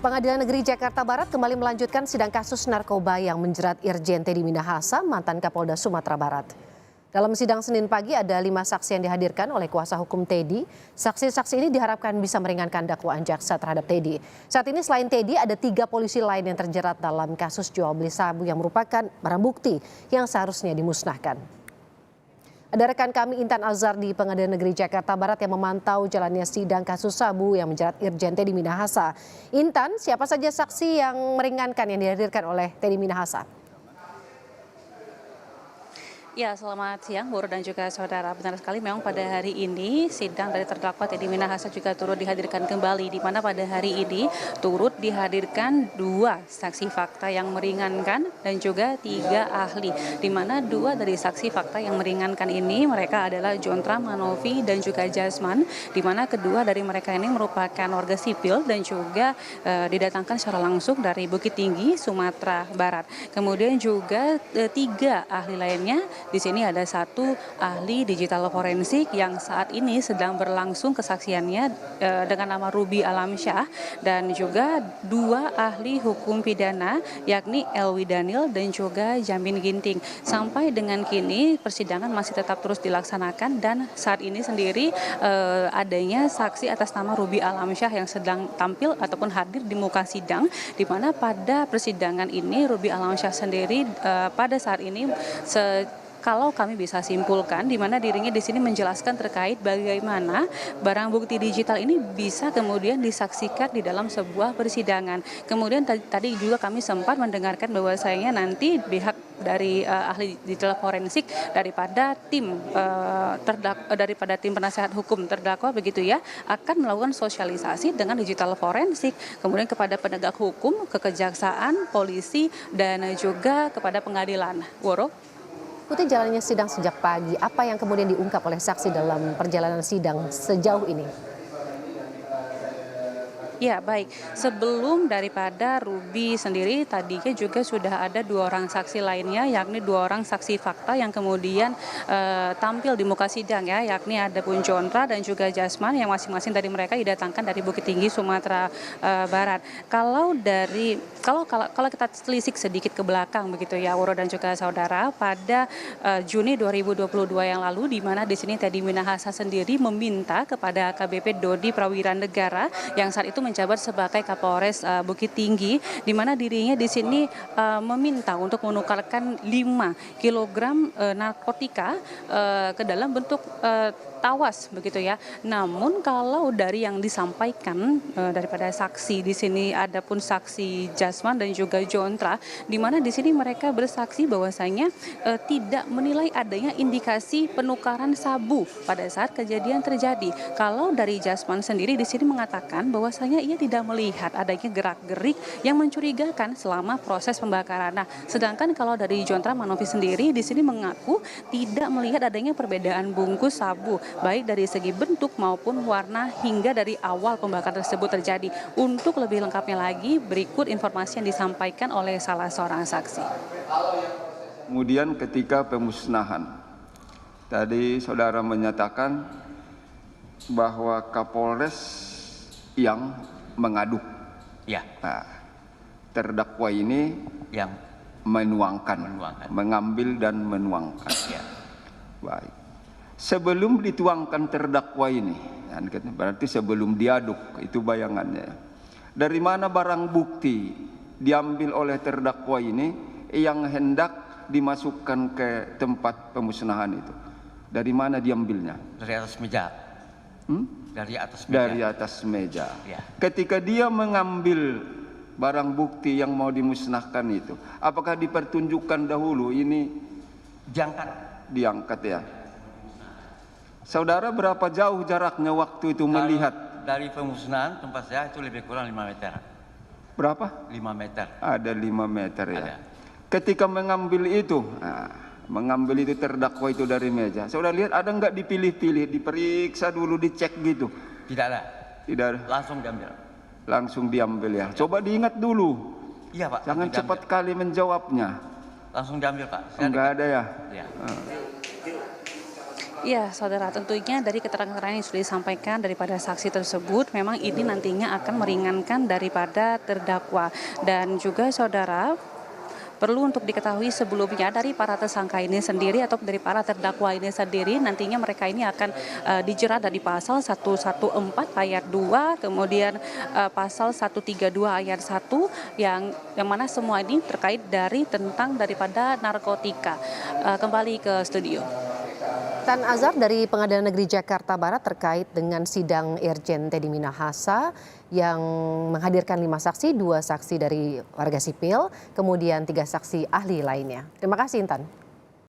Pengadilan Negeri Jakarta Barat kembali melanjutkan sidang kasus narkoba yang menjerat Irjen Teddy Minahasa, mantan Kapolda Sumatera Barat. Dalam sidang Senin pagi ada 5 saksi yang dihadirkan oleh kuasa hukum Teddy. Saksi-saksi ini diharapkan bisa meringankan dakwaan jaksa terhadap Teddy. Saat ini selain Teddy ada 3 polisi lain yang terjerat dalam kasus jual beli sabu yang merupakan barang bukti yang seharusnya dimusnahkan. Ada rekan kami Intan Azhar di Pengadilan Negeri Jakarta Barat yang memantau jalannya sidang kasus sabu yang menjerat Irjen Teddy Minahasa. Intan, siapa saja saksi yang meringankan yang dihadirkan oleh Teddy Minahasa? Ya, selamat siang, Buru dan juga saudara. Benar sekali, memang pada hari ini sidang dari terdakwa Teddy Minahasa juga turut dihadirkan kembali, di mana pada hari ini turut dihadirkan 2 saksi fakta yang meringankan dan juga 3 ahli, di mana 2 dari saksi fakta yang meringankan ini mereka adalah Jontra Manovi dan juga Jasman, di mana kedua dari mereka ini merupakan warga sipil dan juga didatangkan secara langsung dari Bukit Tinggi, Sumatera Barat. Kemudian juga 3 ahli lainnya. Di sini ada 1 ahli digital forensik yang saat ini sedang berlangsung kesaksiannya dengan nama Ruby Alamsyah, dan juga 2 ahli hukum pidana yakni Elwi Daniel dan juga Jamin Ginting. Sampai dengan kini persidangan masih tetap terus dilaksanakan, dan saat ini sendiri adanya saksi atas nama Ruby Alamsyah yang sedang tampil ataupun hadir di muka sidang, di mana pada persidangan ini Ruby Alamsyah sendiri pada saat ini kalau kami bisa simpulkan, di mana dirinya di sini menjelaskan terkait bagaimana barang bukti digital ini bisa kemudian disaksikan di dalam sebuah persidangan. Kemudian tadi juga kami sempat mendengarkan bahwasanya nanti pihak dari ahli digital forensik daripada tim penasehat hukum terdakwa begitu ya, akan melakukan sosialisasi dengan digital forensik, kemudian kepada penegak hukum, kekejaksaan, polisi, dan juga kepada pengadilan. Woro. Ikuti jalannya sidang sejak pagi, apa yang kemudian diungkap oleh saksi dalam perjalanan sidang sejauh ini? Ya, baik. Sebelum daripada Ruby sendiri, tadinya juga sudah ada 2 orang saksi lainnya, yakni 2 orang saksi fakta yang kemudian tampil di muka sidang ya, yakni ada pun Jontra dan juga Jasman yang masing-masing dari mereka didatangkan dari Bukit Tinggi, Sumatera Barat. Kalau kita telisik sedikit ke belakang begitu ya, Woro dan juga saudara, pada Juni 2022 yang lalu, di mana di sini Teddy Minahasa sendiri meminta kepada AKBP Dodi Prawirandegara yang saat itu menjabat sebagai Kapolres Bukit Tinggi, di mana dirinya di sini meminta untuk menukarkan 5 kilogram narkotika ke dalam bentuk tawas begitu ya. Namun kalau dari yang disampaikan daripada saksi di sini, ada pun saksi Jasman dan juga Jontra, di mana di sini mereka bersaksi bahwasanya tidak menilai adanya indikasi penukaran sabu pada saat kejadian terjadi. Kalau dari Jasman sendiri di sini mengatakan bahwasanya ia tidak melihat adanya gerak-gerik yang mencurigakan selama proses pembakaran. Nah, sedangkan kalau dari Jontra Manovi sendiri di sini mengaku tidak melihat adanya perbedaan bungkus sabu, baik dari segi bentuk maupun warna hingga dari awal pembakaran tersebut terjadi. Untuk lebih lengkapnya lagi, berikut informasi yang disampaikan oleh salah seorang saksi. Kemudian ketika pemusnahan, tadi saudara menyatakan bahwa Kapolres yang mengaduk. Ya. Nah, terdakwa ini yang menuangkan, mengambil dan menuangkan. Ya. Baik. Sebelum dituangkan terdakwa ini, berarti sebelum diaduk, itu bayangannya. Dari mana barang bukti diambil oleh terdakwa ini yang hendak dimasukkan ke tempat pemusnahan itu? Dari mana diambilnya? Dari atas meja. Dari atas meja. Dari atas meja. Ya. Ketika dia mengambil barang bukti yang mau dimusnahkan itu, apakah dipertunjukkan dahulu ini diangkat ya? Saudara berapa jauh jaraknya waktu itu melihat? Dari pemusnahan tempat saya itu lebih kurang 5 meter. Berapa? 5 meter. Ada 5 meter ya. Ada. Ketika mengambil itu, mengambil itu terdakwa itu dari meja. Saudara lihat ada nggak dipilih-pilih, diperiksa dulu, dicek gitu? Tidak ada. Tidak ada. Langsung diambil. Langsung diambil ya. Coba diingat dulu. Iya Pak. Jangan cepat kali menjawabnya. Langsung diambil Pak. Enggak ada ya. Ya. Ya, saudara, tentunya dari keterangan yang sudah disampaikan daripada saksi tersebut, memang ini nantinya akan meringankan daripada terdakwa. Dan juga saudara, perlu untuk diketahui sebelumnya dari para tersangka ini sendiri atau dari para terdakwa ini sendiri, nantinya mereka ini akan dijerat dari pasal 114 ayat 2, kemudian pasal 132 ayat 1 yang mana semua ini terkait dari tentang daripada narkotika. Kembali ke studio. Tan Azhar dari Pengadilan Negeri Jakarta Barat terkait dengan sidang Irjen Teddy Minahasa yang menghadirkan 5 saksi, 2 saksi dari warga sipil, kemudian 3 saksi ahli lainnya. Terima kasih Intan.